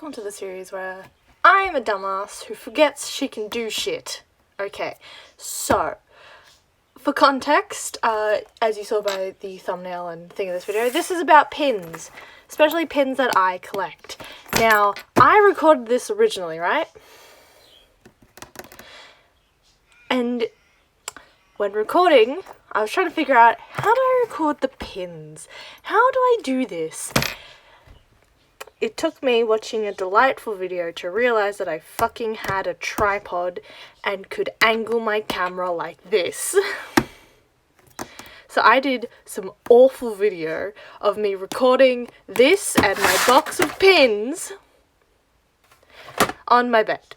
welcome to the series where I'm a dumbass who forgets she can do shit. Okay, so, for context, as you saw by the thumbnail and thing of this video, this is about pins, especially pins that I collect. Now, I recorded this originally, right? And when recording, I was trying to figure out, how do I record the pins? How do I do this? It took me watching a delightful video to realise that I fucking had a tripod and could angle my camera like this. So I did some awful video of me recording this and my box of pins on my bed.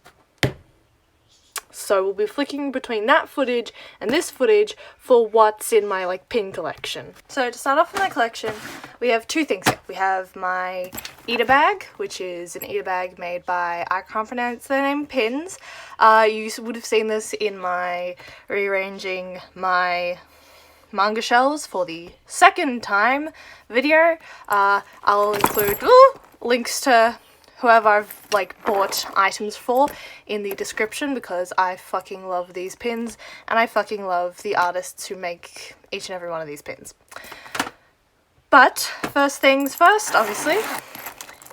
So we'll be flicking between that footage and this footage for what's in my pin collection. So to start off with my collection, we have two things here. We have my Ita Bag, which is an Ita Bag made by, I can't pronounce their name, Pins. You would have seen this in my rearranging my manga shelves for the second time video. I'll include links to whoever I've bought items for in the description because I fucking love these pins and I fucking love the artists who make each and every one of these pins. But first things first, obviously,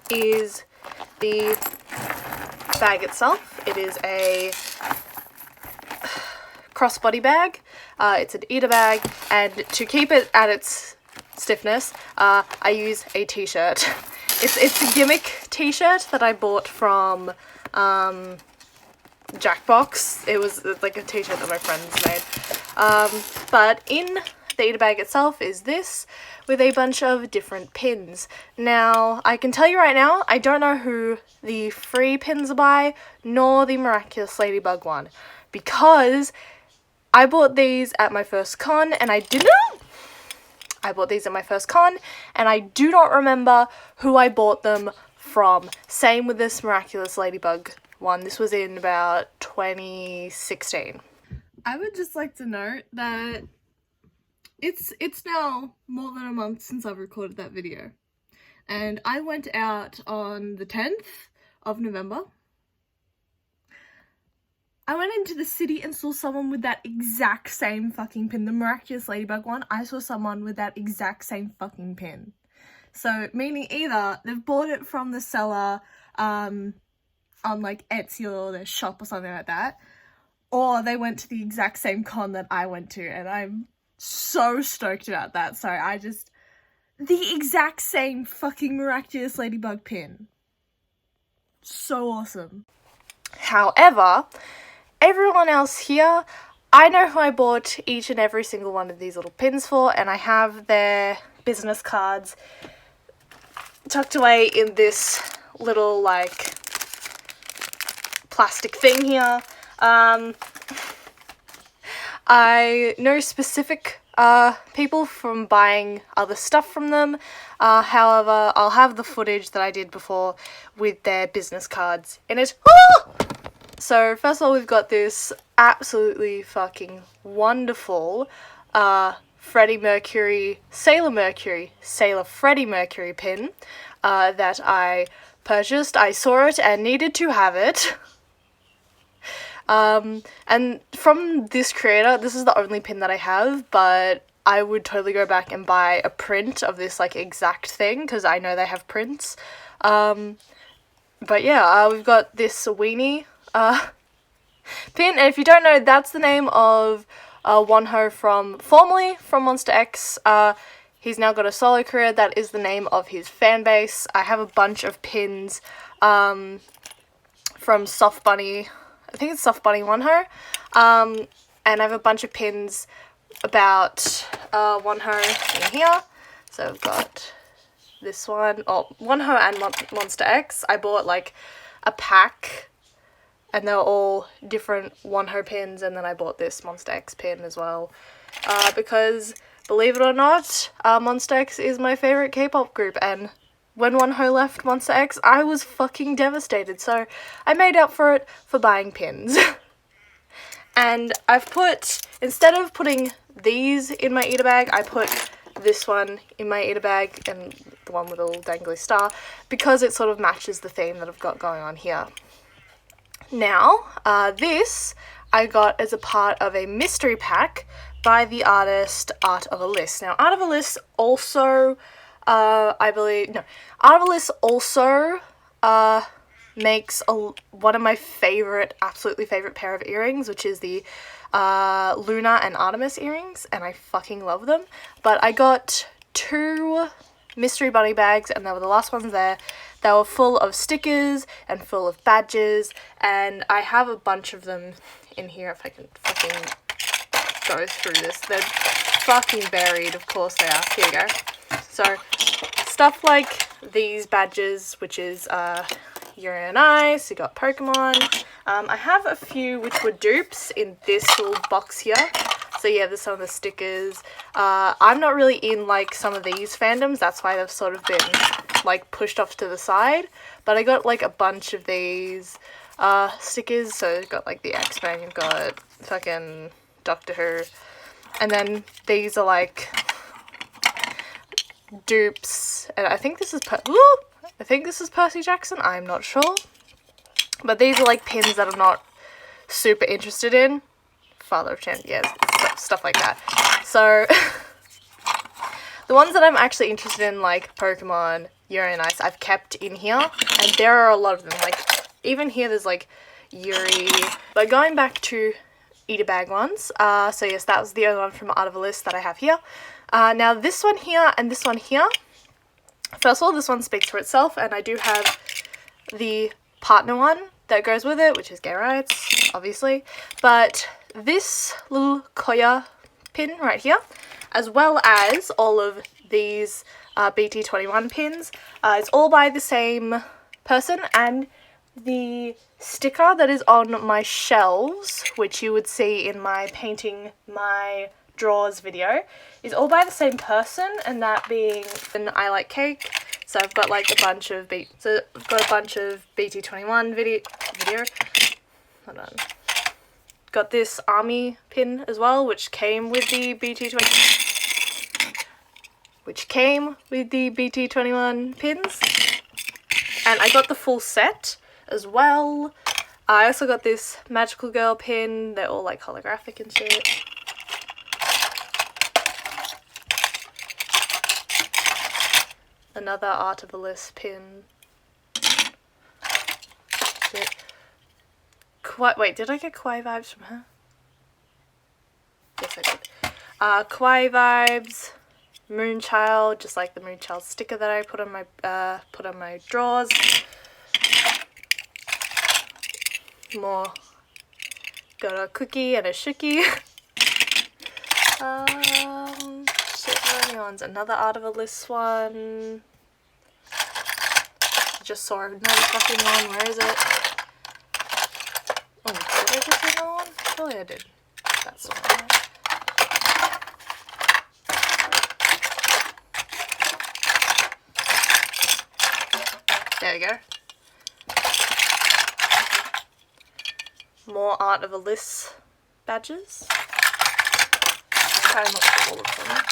is the bag itself. It is a crossbody bag. It's an Ita bag, and to keep it at its stiffness, I use a t-shirt. It's a gimmick t-shirt that I bought from Jajabinx. It was like a t-shirt that my friends made. But in the Ita bag itself is this, with a bunch of different pins. Now, I can tell you right now, I don't know who the free pins are by, nor the Miraculous Ladybug one, because I bought these at my first con, and I bought these at my first con, and I do not remember who I bought them from. Same with this Miraculous Ladybug one. This was in about 2016. I would just like to note that it's now more than a month since I've recorded that video. And I went out on the 10th of November. I went into the city and saw someone with that exact same fucking pin. The Miraculous Ladybug one, I saw someone with that exact same fucking pin. So, meaning either they've bought it from the seller on Etsy or their shop or something like that, or they went to the exact same con that I went to, and I'm so stoked about that. So the exact same fucking Miraculous Ladybug pin. So awesome. However, everyone else here, I know who I bought each and every single one of these little pins for, and I have their business cards tucked away in this little, plastic thing here. I know specific people from buying other stuff from them. However, I'll have the footage that I did before with their business cards in it. So, first of all, we've got this absolutely fucking wonderful Freddie Mercury, Sailor Freddie Mercury pin that I purchased. I saw it and needed to have it. And from this creator, this is the only pin that I have, but I would totally go back and buy a print of this, exact thing, because I know they have prints. But yeah, we've got this weenie pin, and if you don't know, that's the name of Wonho formerly from Monster X. He's now got a solo career. That is the name of his fan base. I have a bunch of pins from Soft Bunny. I think it's Soft Bunny Wonho. And I have a bunch of pins about Wonho in here. So I've got this one. Oh, Wonho and Monster X. I bought a pack, and they were all different Wonho pins, and then I bought this Monster X pin as well. Because, believe it or not, Monster X is my favourite K-pop group, and when Wonho left Monster X, I was fucking devastated, so I made up for it for buying pins. And I've instead of putting these in my Ita bag, I put this one in my Ita bag, and the one with a little dangly star, because it sort of matches the theme that I've got going on here. Now, this I got as a part of a mystery pack by the artist Art of a List. Now, Art of a List also, Art of a List also makes one of my absolutely favorite pair of earrings, which is the Luna and Artemis earrings, and I fucking love them. But I got 2 mystery bunny bags, and they were the last ones there. They were full of stickers and full of badges, and I have a bunch of them in here if I can fucking go through this. They're fucking buried, of course they are. Here we go. So, stuff like these badges, which is Yuri and Ice, you got Pokemon. I have a few which were dupes in this little box here. So yeah, there's some of the stickers. I'm not really in like some of these fandoms, that's why they've sort of been like pushed off to the side. But I got like a bunch of these stickers. So you've got like the X-Men, you've got fucking Doctor Who. And then these are like dupes. And I think this is Percy Jackson, I'm not sure. But these are like pins that I'm not super interested in. Father of Chance, yeah, stuff like that. So, the ones that I'm actually interested in, like Pokemon, Yuri and Ice, I've kept in here. And there are a lot of them. Like, even here there's like Yuri. But going back to Ita Bag ones, so yes, that was the only one from Art of a List that I have here. Now this one here and this one here. First of all, this one speaks for itself, and I do have the partner one that goes with it, which is gay rights, obviously. But this little Koya pin right here, as well as all of these BT21 pins, is all by the same person, and the sticker that is on my shelves, which you would see in my painting my drawers video, is all by the same person, and that being an I Like Cake. So I've got like a bunch of BT21 video. Hold on. Got this army pin as well, which came with the BT21 pins. And I got the full set as well. I also got this Magical Girl pin. They're all like holographic and shit. Another Art of a List pin. Shit. Wait, did I get Kawaii vibes from her? Yes, I did. Kawaii vibes, Moonchild, just like the Moonchild sticker that I put on my drawers. More. Got a cookie and a shuki. Shit, what are the ones? Another Art of a List one. Just saw another fucking one. Where is it? Oh, did I just see another one? Surely I did. That's the one. There we go. More Art of a List badges. Try not to put all of them.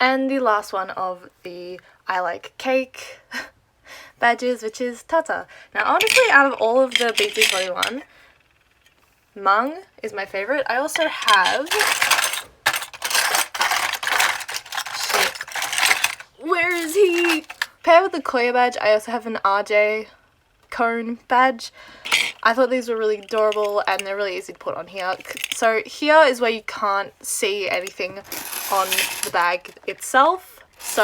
And the last one of the I Like Cake badges, which is Tata. Now, honestly, out of all of the BT21, Mung is my favorite. I also have... Shit. Where is he? Paired with the Koya badge, I also have an RJ cone badge. I thought these were really adorable, and they're really easy to put on here. So here is where you can't see anything on the bag itself. So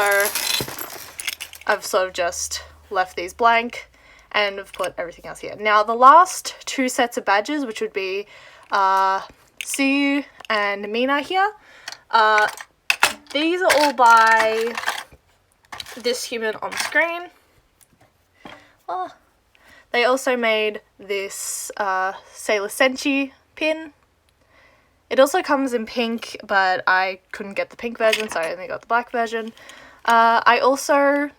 I've sort of just left these blank and I've put everything else here. Now the last 2 sets of badges, which would be Siyu and Mina here, these are all by this human on screen. Oh. They also made this Sailor Senshi pin. It also comes in pink, but I couldn't get the pink version, so I only got the black version. I also,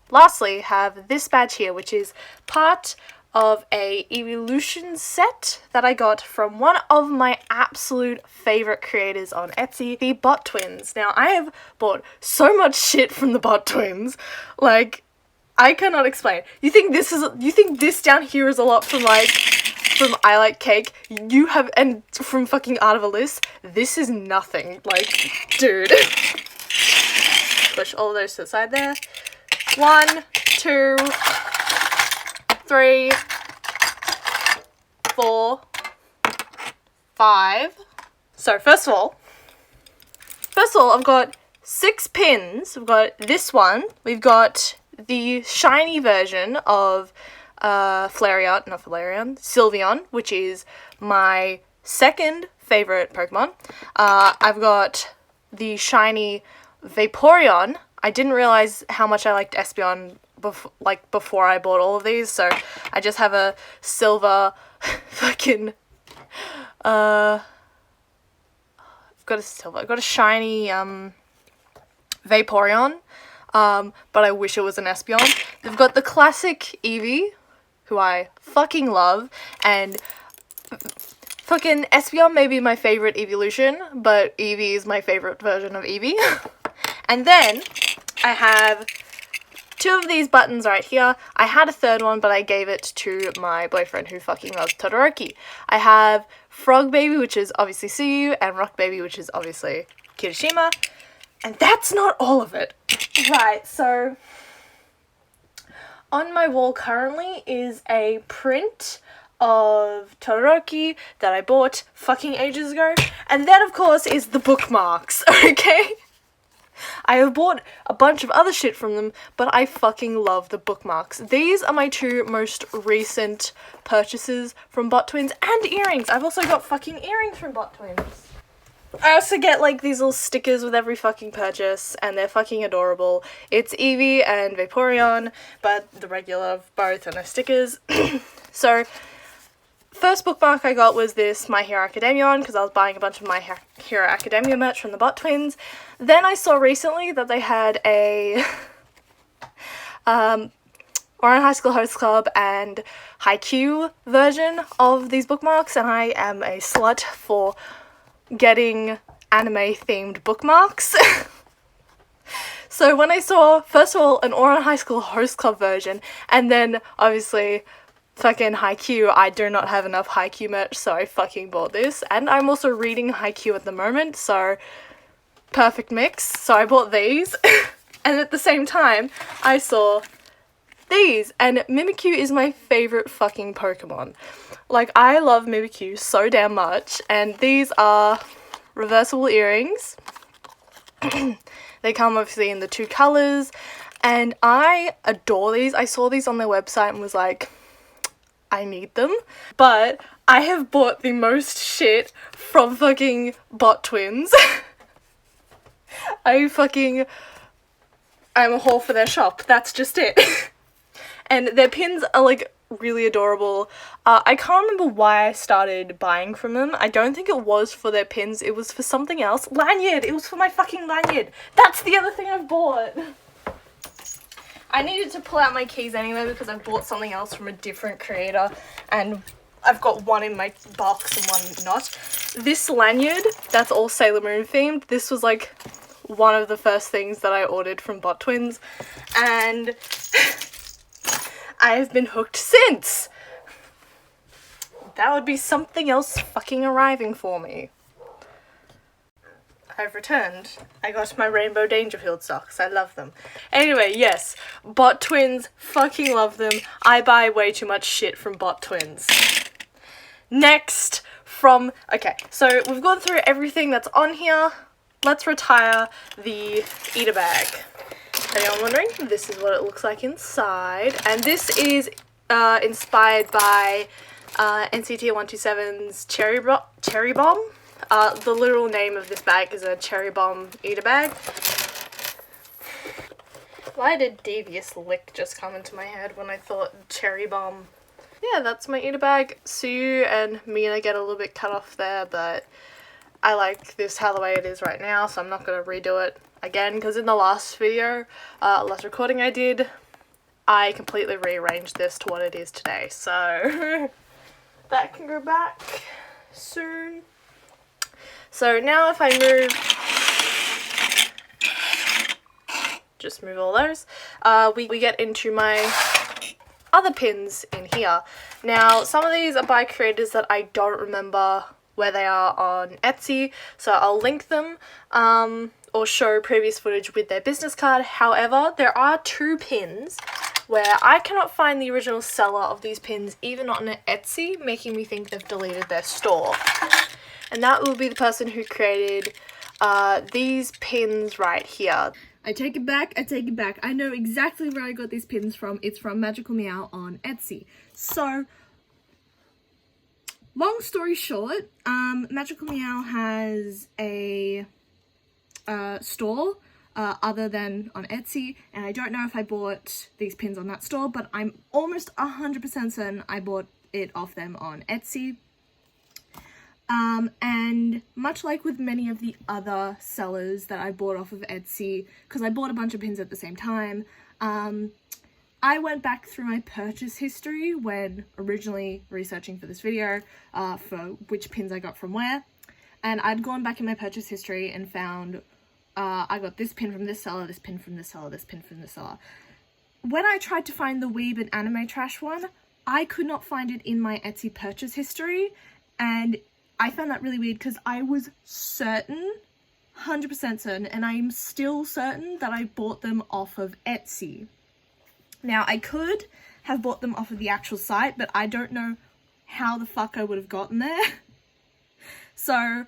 lastly, have this badge here, which is part of a Evolution set that I got from one of my absolute favorite creators on Etsy, the Bot Twins. Now, I have bought so much shit from the Bot Twins, like, I cannot explain. You think this down here is a lot from I Like Cake? You have, and from fucking Art of a List, this is nothing. Like, dude. Push all of those to the side there. 1, 2, 3, 4, 5. So first of all, I've got 6 pins. We've got this one. We've got the shiny version of Sylveon, which is my second favorite Pokemon. I've got the shiny Vaporeon. I didn't realize how much I liked Espeon before I bought all of these, so I just have a silver fucking I've got a shiny Vaporeon, but I wish it was an Espeon. They've got the classic Eevee, who I fucking love, and fucking Espeon may be my favorite evolution, but Eevee is my favorite version of Eevee. And then I have 2 of these buttons right here. I had a third one, but I gave it to my boyfriend who fucking loves Todoroki. I have Frog Baby, which is obviously Suyu, and Rock Baby, which is obviously Kirishima. And that's not all of it. Right, so on my wall currently is a print of Todoroki that I bought fucking ages ago. And then, of course, is the bookmarks, okay? I have bought a bunch of other shit from them, but I fucking love the bookmarks. These are my 2 most recent purchases from Bot Twins, and earrings. I've also got fucking earrings from Bot Twins. I also get, like, these little stickers with every fucking purchase, and they're fucking adorable. It's Eevee and Vaporeon, but the regular of both, and they're stickers. So, first bookmark I got was this My Hero Academia, because I was buying a bunch of My Hero Academia merch from the Bot Twins. Then I saw recently that they had a Ouran High School Host Club and Haikyuu version of these bookmarks, and I am a slut for getting anime-themed bookmarks. So when I saw, first of all, an Ouran High School Host Club version, and then, obviously, fucking Haikyuu, I do not have enough Haikyuu merch, so I fucking bought this. And I'm also reading Haikyuu at the moment, so perfect mix. So I bought these. And at the same time, I saw these. And Mimikyu is my favorite fucking Pokemon. Like, I love Mimikyu so damn much. And these are reversible earrings. They come obviously in the 2 colours. And I adore these. I saw these on their website and was like, I need them. But I have bought the most shit from fucking Bot Twins. I'm a whore for their shop. That's just it. And their pins are, like, really adorable. I can't remember why I started buying from them. I don't think it was for their pins. It was for something else. Lanyard! It was for my fucking lanyard. That's the other thing I've bought. I needed to pull out my keys anyway because I bought something else from a different creator, and I've got one in my box and one not. This lanyard, that's all Sailor Moon themed. This was like one of the first things that I ordered from Bot Twins, and I've been hooked since. That would be something else fucking arriving for me. I've returned. I got my Rainbow Dangerfield socks. I love them. Anyway, yes. Bot Twins. Fucking love them. I buy way too much shit from Bot Twins. Next, okay, so we've gone through everything that's on here. Let's retire the Ita Bag. Anyone wondering? This is what it looks like inside. And this is inspired by NCT 127's Cherry Bomb. The literal name of this bag is a Cherry Bomb Ita Bag. Why did Devious Lick just come into my head when I thought Cherry Bomb? Yeah, that's my Ita Bag. Suyu and Mina get a little bit cut off there, but I like this how the way it is right now, so I'm not going to redo it again, because in the last video, last recording I did, I completely rearranged this to what it is today. So that can go back soon. So now if I move all those, we get into my other pins in here. Now some of these are by creators that I don't remember where they are on Etsy, so I'll link them or show previous footage with their business card. However, there are 2 pins where I cannot find the original seller of these pins even on Etsy, making me think they've deleted their store. And that will be the person who created these pins right here. I take it back, I know exactly where I got these pins from. It's from Magical Meow on Etsy. So, long story short, Magical Meow has a store other than on Etsy, and I don't know if I bought these pins on that store, but I'm almost 100% certain I bought it off them on Etsy. And much like with many of the other sellers that I bought off of Etsy, because I bought a bunch of pins at the same time, I went back through my purchase history when originally researching for this video for which pins I got from where, and I'd gone back in my purchase history and found I got this pin from this seller, this pin from this seller, this pin from this seller. When I tried to find the Weeb and Anime Trash one, I could not find it in my Etsy purchase history, and I found that really weird because I was certain, 100% certain, and I'm still certain that I bought them off of Etsy. Now, I could have bought them off of the actual site, but I don't know how the fuck I would have gotten there. So,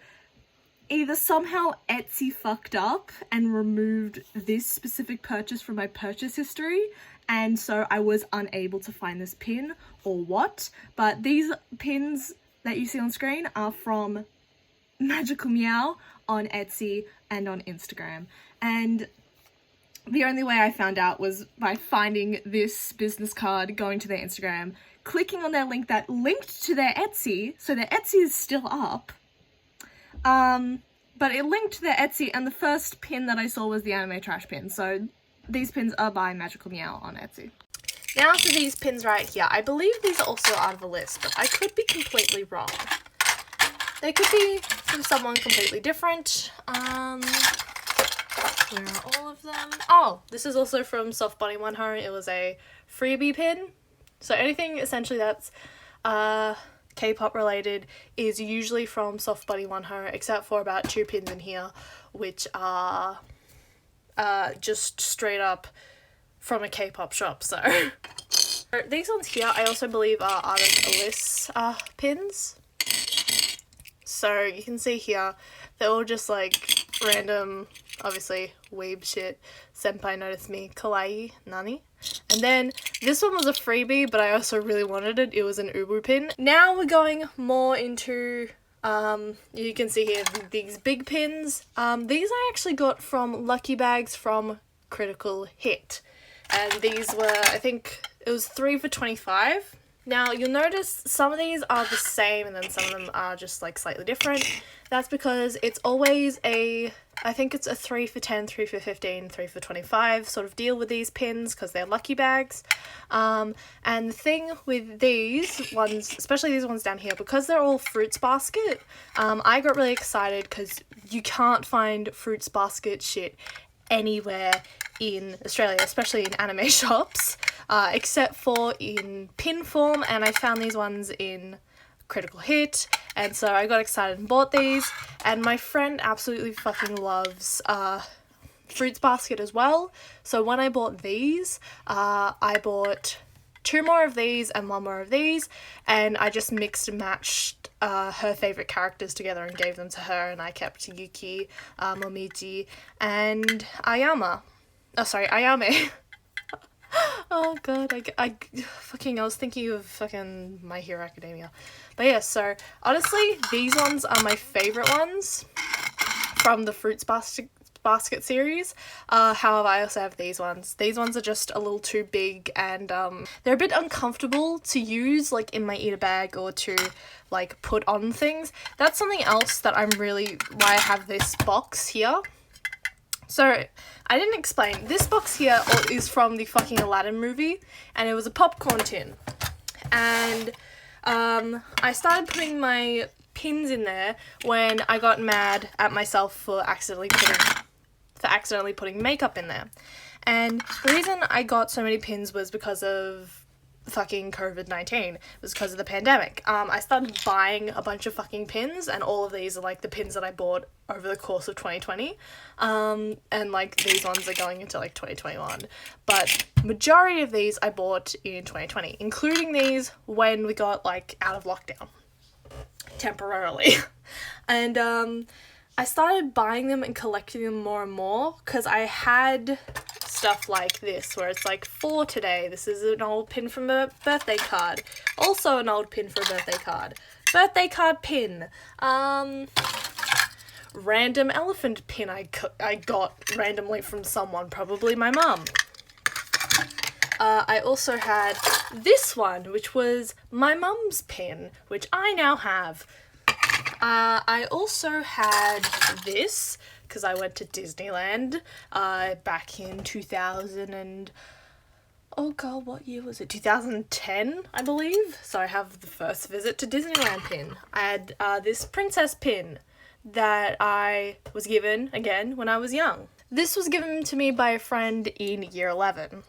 either somehow Etsy fucked up and removed this specific purchase from my purchase history, and so I was unable to find this pin, or what. But these pins that you see on screen are from Magical Meow on Etsy and on Instagram. And the only way I found out was by finding this business card, going to their Instagram, clicking on their link that linked to their Etsy, so their Etsy is still up. But it linked to their Etsy, and the first pin that I saw was the Anime Trash pin. So these pins are by Magical Meow on Etsy. Now for these pins right here. I believe these are also out of the list, but I could be completely wrong. They could be from someone completely different. Where are all of them? Oh, this is also from Soft Body One Home. It was a freebie pin. So anything essentially that's K-pop related is usually from Soft Body One Home, except for about 2 pins in here, which are just straight up from a K-pop shop. So these ones here I also believe are Artist Alice pins. So you can see here they're all just like random, obviously weeb shit. Senpai noticed me, kawaii, nani? And then this one was a freebie, but I also really wanted it. It was an Ubu pin. Now we're going more into you can see here these big pins. These I actually got from Lucky Bags from Critical Hit. And these were, I think it was 3 for $25. Now you'll notice some of these are the same and then some of them are just like slightly different. That's because it's always I think it's a 3 for $10, 3 for $15, 3 for $25 sort of deal with these pins because they're Lucky Bags. And the thing with these ones, especially these ones down here, because they're all Fruits Basket, I got really excited because you can't find Fruits Basket shit anywhere in Australia, especially in anime shops, except for in pin form, and I found these ones in Critical Hit, and so I got excited and bought these. And my friend absolutely fucking loves Fruits Basket as well, so when I bought these, I bought 2 more of these and 1 more of these, and I just mixed and matched her favourite characters together and gave them to her, and I kept Yuki, Momiji, and Ayame. Oh god, I was thinking of fucking My Hero Academia. But yeah, so honestly, these ones are my favourite ones from the Fruits Basket series. However, I also have these ones. These ones are just a little too big, and they're a bit uncomfortable to use like in my Ita bag or to like put on things. That's something else that why I have this box here, So, I didn't explain. This box here is from the fucking Aladdin movie, and it was a popcorn tin. And I started putting my pins in there when I got mad at myself for accidentally putting makeup in there. And the reason I got so many pins was because of fucking COVID-19. It was because of the pandemic. I started buying a bunch of fucking pins, and all of these are like the pins that I bought over the course of 2020. And like these ones are going into like 2021. But majority of these I bought in 2020, including these when we got like out of lockdown temporarily. And I started buying them and collecting them more and more because I had stuff like this where it's like, for today, this is an old pin from a birthday card, also an old pin for a birthday card pin, random elephant pin I got randomly from someone, probably my mum. I also had this one, which was my mum's pin, which I now have. I also had this, because I went to Disneyland back in 2000 and... oh god, what year was it? 2010, I believe. So I have the first visit to Disneyland pin. I had this princess pin that I was given, again, when I was young. This was given to me by a friend in year 11.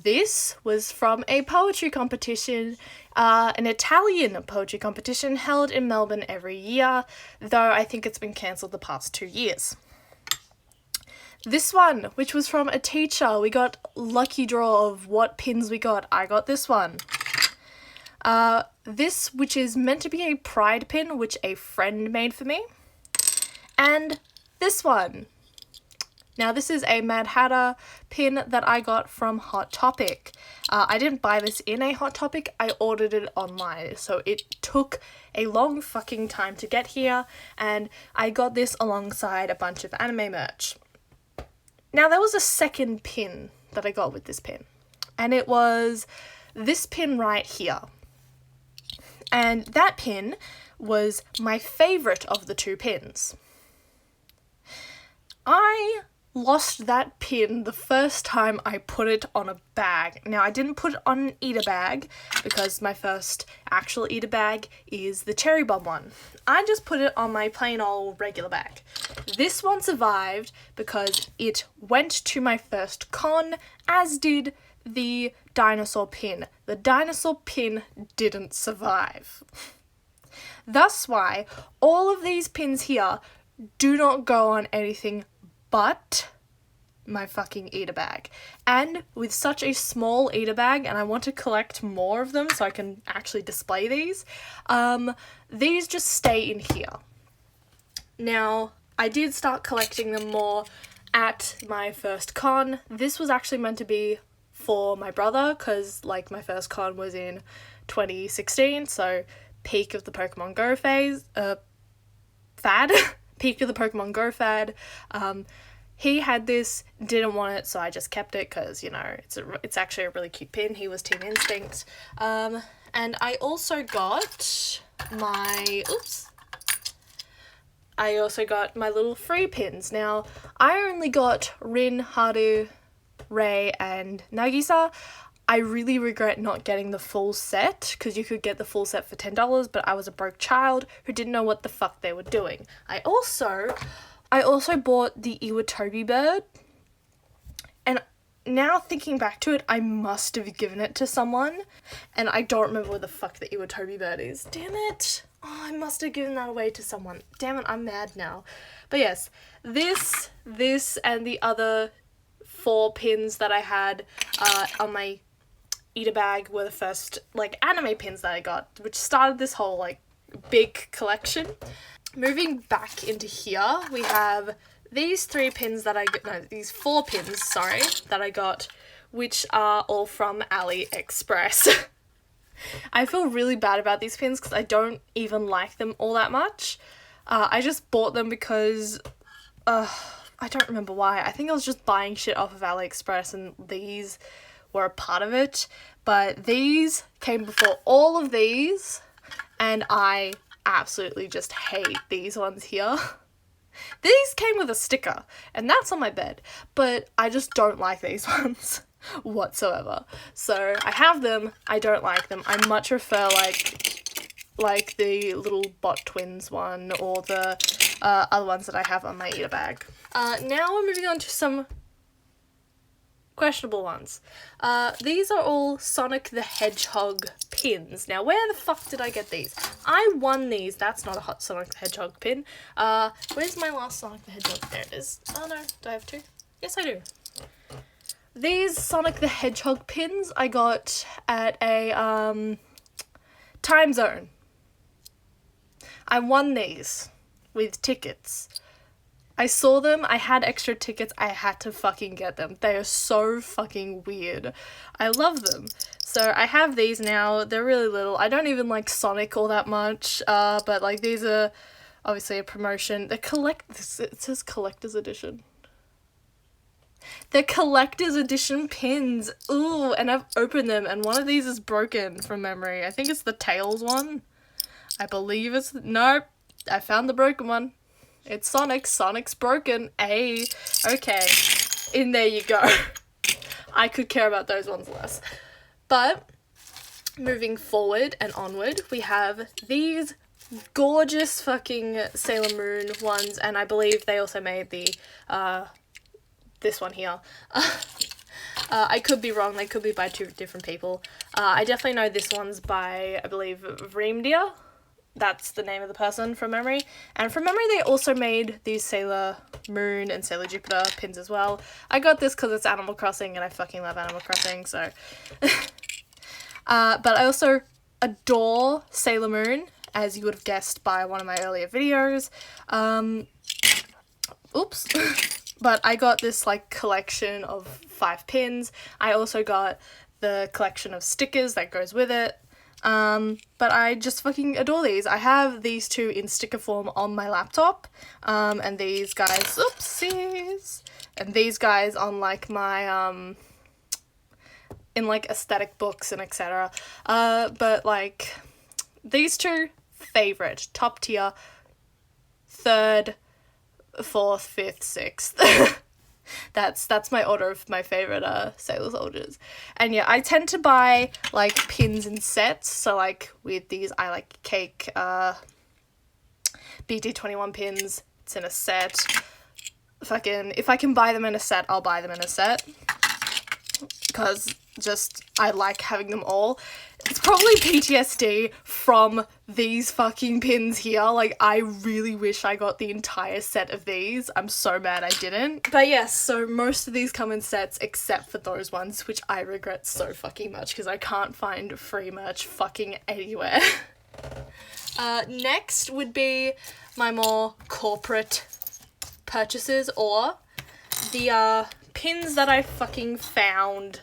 This was from a poetry competition, an Italian poetry competition held in Melbourne every year, though I think it's been cancelled the past 2 years. This one, which was from a teacher, we got lucky draw of what pins we got. I got this one. This, which is meant to be a pride pin, which a friend made for me. And this one. Now, this is a Mad Hatter pin that I got from Hot Topic. I didn't buy this in a Hot Topic, I ordered it online, so it took a long fucking time to get here, and I got this alongside a bunch of anime merch. Now, there was a second pin that I got with this pin, and it was this pin right here. And that pin was my favourite of the two pins. I lost that pin the first time I put it on a bag. Now, I didn't put it on an Ita Bag because my first actual Ita Bag is the cherry bomb one. I just put it on my plain old regular bag. This one survived because it went to my first con, as did the dinosaur pin. The dinosaur pin didn't survive. Thus why all of these pins here do not go on anything but my fucking Ita Bag. And with such a small Ita Bag, and I want to collect more of them so I can actually display these just stay in here. Now, I did start collecting them more at my first con. This was actually meant to be for my brother, because like my first con was in 2016, so peak of the Pokemon Go fad. Peak of the Pokemon Go fad. He had this, didn't want it, so I just kept it because, you know, it's actually a really cute pin. He was Team Instinct. And I also got my, I also got my little free pins. Now, I only got Rin, Haru, Ray, and Nagisa. I really regret not getting the full set, because you could get the full set for $10, but I was a broke child who didn't know what the fuck they were doing. I also bought the Iwatobi bird, and now thinking back to it, I must have given it to someone, and I don't remember where the fuck the Iwatobi bird is. Damn it! Oh, I must have given that away to someone. Damn it, I'm mad now. But yes, this, and the other 4 pins that I had on my Ita Bag were the first, like, anime pins that I got, which started this whole, like, big collection. Moving back into here, we have these 4 pins, that I got, which are all from AliExpress. I feel really bad about these pins because I don't even like them all that much. I just bought them because, I don't remember why. I think I was just buying shit off of AliExpress and these were a part of it. But these came before all of these, and I absolutely just hate these ones here. These came with a sticker, and that's on my bed, but I just don't like these ones whatsoever. So I have them, I don't like them. I much prefer like the little Bot Twins one or the other ones that I have on my Ita Bag. Now we're moving on to some questionable ones. These are all Sonic the Hedgehog pins. Now, where the fuck did I get these? I won these. That's not a hot Sonic the Hedgehog pin. Where's my last Sonic the Hedgehog? There it is. Oh no, do I have two? Yes, I do. These Sonic the Hedgehog pins I got at a time zone. I won these with tickets. I saw them, I had extra tickets, I had to fucking get them. They are so fucking weird. I love them. So I have these now, they're really little. I don't even like Sonic all that much, but like these are obviously a promotion. It says collector's edition. They're collector's edition pins. Ooh, and I've opened them and one of these is broken from memory. I think it's the Tails one. I believe it's, nope, I found the broken one. It's Sonic. Sonic's broken. Hey, okay. In there you go. I could care about those ones less. But, moving forward and onward, we have these gorgeous fucking Sailor Moon ones, and I believe they also made the, this one here. I could be wrong, they could be by two different people. I definitely know this one's by, I believe, Reemdir. That's the name of the person from memory. And from memory, they also made these Sailor Moon and Sailor Jupiter pins as well. I got this because it's Animal Crossing and I fucking love Animal Crossing, so. But I also adore Sailor Moon, as you would have guessed by one of my earlier videos. Oops. But I got this like collection of 5 pins. I also got the collection of stickers that goes with it. But I just fucking adore these. I have these two in sticker form on my laptop, and these guys, oopsies, and these guys on like my, in like aesthetic books and etc. But like, these two, favorite, top tier, 3rd, 4th, 5th, 6th. That's my order of my favorite Sailor Soldiers. And yeah, I tend to buy like pins in sets. So like with these I like cake BT21 pins. It's in a set. If I can buy them in a set, I'll buy them in a set. Because just I like having them all. It's probably PTSD from these fucking pins here. Like, I really wish I got the entire set of these. I'm so mad I didn't. But yes, so most of these come in sets except for those ones, which I regret so fucking much because I can't find free merch fucking anywhere. Next would be my more corporate purchases, or the pins that I fucking found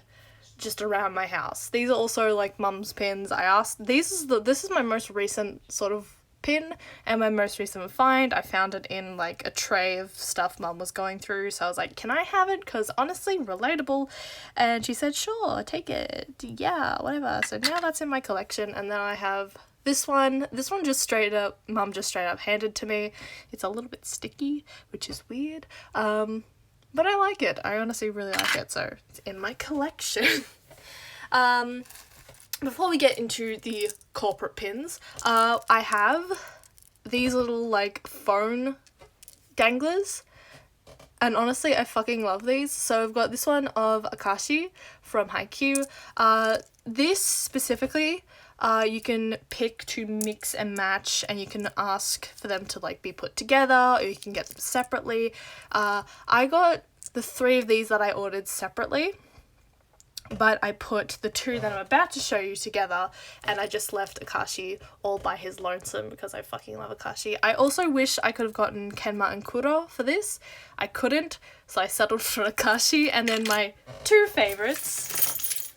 just around my house. These are also like mum's pins. This is my most recent sort of pin and my most recent find. I found it in like a tray of stuff mum was going through, so I was like, can I have it? Because honestly, relatable. And she said, sure, take it. Yeah, whatever. So now that's in my collection. And then I have this one just straight up, mum just straight up handed to me. It's a little bit sticky, which is weird. But I like it. I honestly really like it, so it's in my collection. Before we get into the corporate pins, I have these little, like, phone danglers. And honestly, I fucking love these. So I've got this one of Akashi from Haikyuu. This specifically, you can pick to mix and match, and you can ask for them to like be put together, or you can get them separately. I got the 3 of these that I ordered separately, but I put the 2 that I'm about to show you together, and I just left Akashi all by his lonesome because I fucking love Akashi. I also wish I could have gotten Kenma and Kuro for this. I couldn't, so I settled for Akashi. And then my 2 favorites,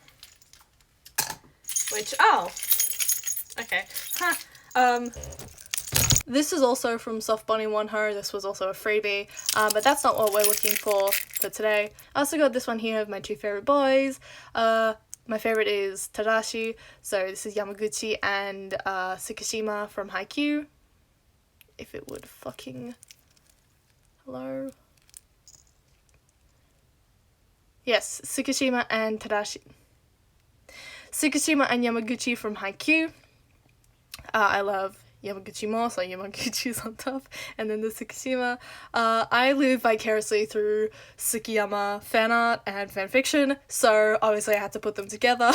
which, okay. This is also from Soft Bonnie Wonho. This was also a freebie, but that's not what we're looking for today. I also got this one here of my 2 favorite boys. My favorite is Tadashi, so this is Yamaguchi and Tsukishima from Haikyuu. If it would fucking hello? Yes, Tsukishima and Tadashi. Tsukishima and Yamaguchi from Haikyuu. I love Yamaguchi more, so Yamaguchi's on top. And then the Tsukishima. I live vicariously through Tsukiyama fan art and fanfiction, so obviously I had to put them together.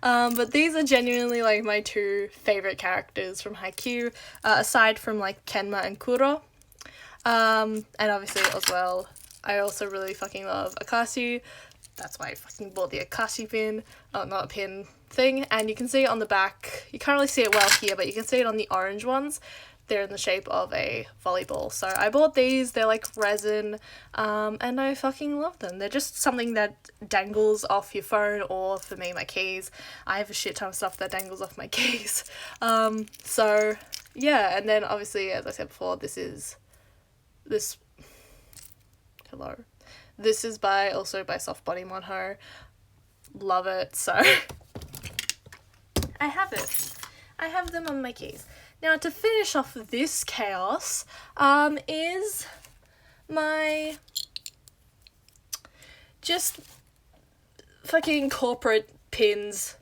But these are genuinely like my two favourite characters from Haikyuu, aside from like Kenma and Kuro. And obviously as well, I also really fucking love Akashi. That's why I fucking bought the Akashi pin. Oh, not a pin thing. And you can see it on the back. You can't really see it well here, but you can see it on the orange ones. They're in the shape of a volleyball. So I bought these. They're like resin. And I fucking love them. They're just something that dangles off your phone, or for me, my keys. I have a shit ton of stuff that dangles off my keys. So yeah. And then obviously, as I said before, this. Hello. This is also by Soft Body Monho. Love it. So I have it. I have them on my keys. Now to finish off this chaos is my just fucking corporate pins.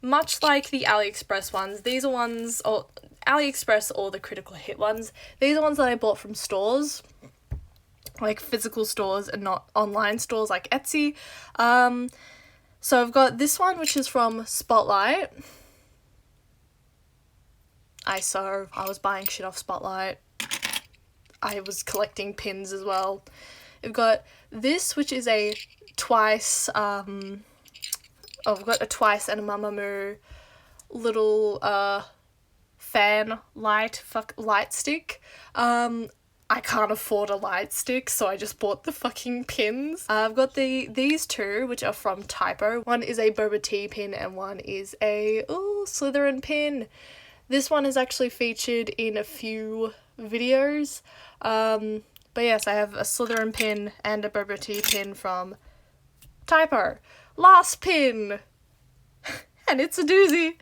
Much like the AliExpress ones, these are ones, or AliExpress or the Critical Hit ones, these are ones that I bought from stores. Like physical stores and not online stores like Etsy. So I've got this one, which is from Spotlight. I was buying shit off Spotlight. I was collecting pins as well. I've got this, which is a twice, I've got a twice and a Mamamoo little fan light stick. I can't afford a light stick, so I just bought the fucking pins. I've got these two, which are from Typo. One is a Boba Tea pin and one is a Slytherin pin. This one is actually featured in a few videos. But yes, I have a Slytherin pin and a Boba Tea pin from Typo. Last pin! And it's a doozy!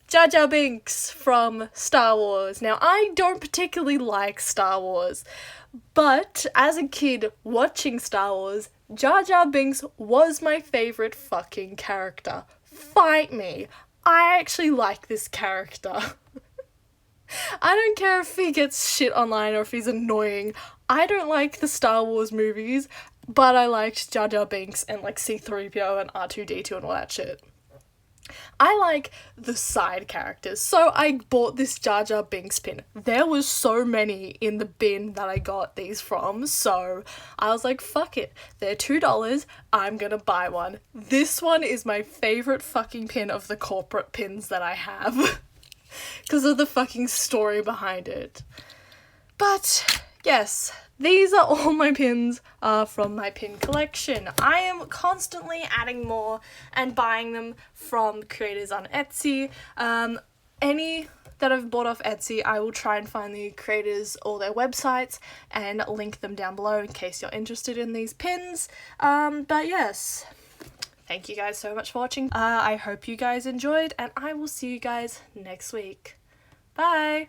Jajabinx from Star Wars. Now, I don't particularly like Star Wars, but as a kid watching Star Wars, Jajabinx was my favourite fucking character. Fight me. I actually like this character. I don't care if he gets shit online or if he's annoying. I don't like the Star Wars movies, but I liked Jajabinx and like C-3PO and R2-D2 and all that shit. I like the side characters, so I bought this Jajabinx pin. There was so many in the bin that I got these from, so I was like, fuck it. They're $2, I'm gonna buy one. This one is my favourite fucking pin of the corporate pins that I have. Because of the fucking story behind it. But, yes, these are all my pins from my pin collection. I am constantly adding more and buying them from creators on Etsy. Any that I've bought off Etsy, I will try and find the creators or their websites and link them down below in case you're interested in these pins. But yes, thank you guys so much for watching. I hope you guys enjoyed, and I will see you guys next week. Bye!